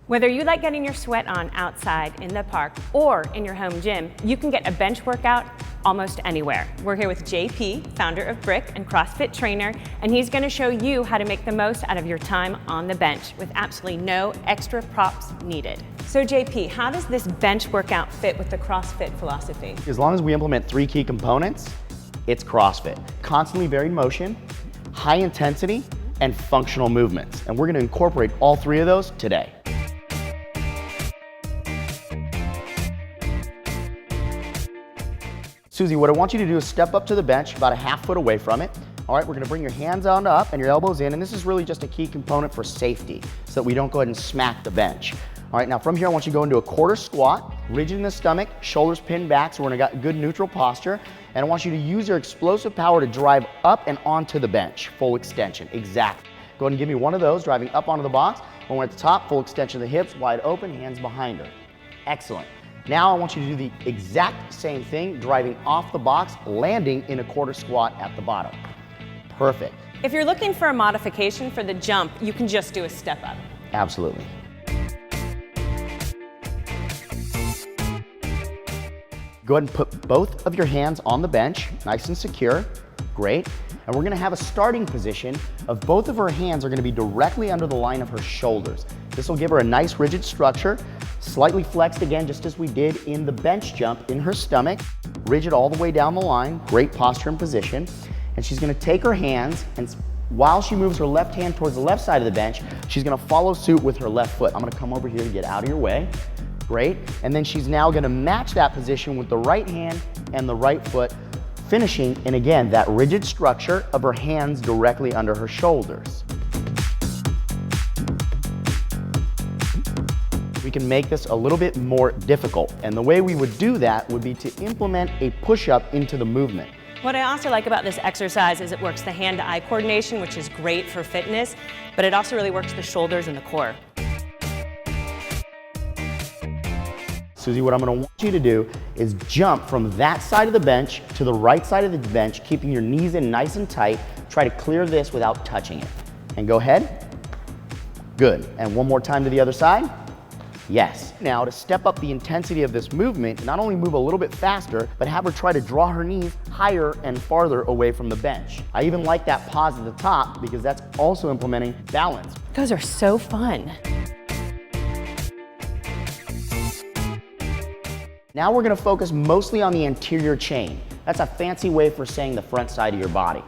Whether you like getting your sweat on outside, in the park, or in your home gym, you can get a bench workout almost anywhere. We're here with JP, founder of Brick and CrossFit trainer, and he's going to show you how to make the most out of your time on the bench with absolutely no extra props needed. So JP, how does this bench workout fit with the CrossFit philosophy? As long as we implement 3 key components, it's CrossFit. Constantly varied motion, high intensity, and functional movements. And we're going to incorporate all 3 of those today. Susie, what I want you to do is step up to the bench about a half foot away from it. All right, we're gonna bring your hands on up and your elbows in, and this is really just a key component for safety so that we don't go ahead and smack the bench. All right, now from here I want you to go into a quarter squat, rigid in the stomach, shoulders pinned back so we're in a good neutral posture, and I want you to use your explosive power to drive up and onto the bench, full extension, exactly. Go ahead and give me one of those, driving up onto the box. When we're at the top, full extension of the hips, wide open, hands behind her. Excellent. Now I want you to do the exact same thing, driving off the box, landing in a quarter squat at the bottom. Perfect. If you're looking for a modification for the jump, you can just do a step up. Absolutely. Go ahead and put both of your hands on the bench, nice and secure. Great. And we're gonna have a starting position of both of her hands are gonna be directly under the line of her shoulders. This will give her a nice rigid structure, slightly flexed again, just as we did in the bench jump in her stomach, rigid all the way down the line, great posture and position. And she's gonna take her hands, and while she moves her left hand towards the left side of the bench, she's gonna follow suit with her left foot. I'm gonna come over here to get out of your way. Great. And then she's now gonna match that position with the right hand and the right foot, finishing in, again, that rigid structure of her hands directly under her shoulders. We can make this a little bit more difficult, and the way we would do that would be to implement a push-up into the movement. What I also like about this exercise is it works the hand-to-eye coordination, which is great for fitness, but it also really works the shoulders and the core. Susie, what I'm gonna want you to do is jump from that side of the bench to the right side of the bench, keeping your knees in nice and tight. Try to clear this without touching it. And go ahead. Good. And one more time to the other side. Yes. Now to step up the intensity of this movement, not only move a little bit faster, but have her try to draw her knees higher and farther away from the bench. I even like that pause at the top because that's also implementing balance. Those are so fun. Now we're gonna focus mostly on the anterior chain. That's a fancy way for saying the front side of your body.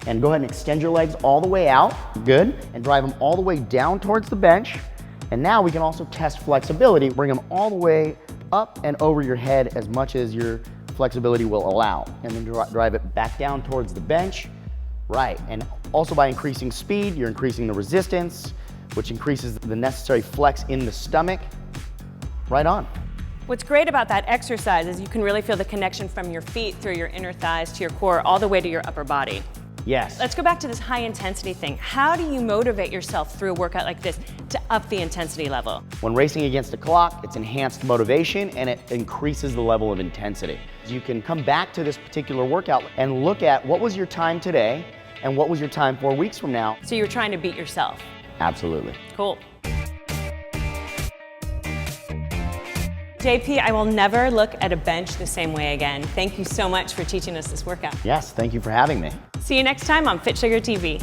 And go ahead and extend your legs all the way out, good, and drive them all the way down towards the bench. And now we can also test flexibility, bring them all the way up and over your head as much as your flexibility will allow. And then drive it back down towards the bench, right. And also by increasing speed, you're increasing the resistance, which increases the necessary flex in the stomach. Right on. What's great about that exercise is you can really feel the connection from your feet through your inner thighs to your core, all the way to your upper body. Yes. Let's go back to this high intensity thing. How do you motivate yourself through a workout like this to up the intensity level? When racing against the clock, it's enhanced motivation and it increases the level of intensity. You can come back to this particular workout and look at what was your time today and what was your time 4 weeks from now. So you're trying to beat yourself. Absolutely. Cool. JP, I will never look at a bench the same way again. Thank you so much for teaching us this workout. Yes, thank you for having me. See you next time on Fit Sugar TV.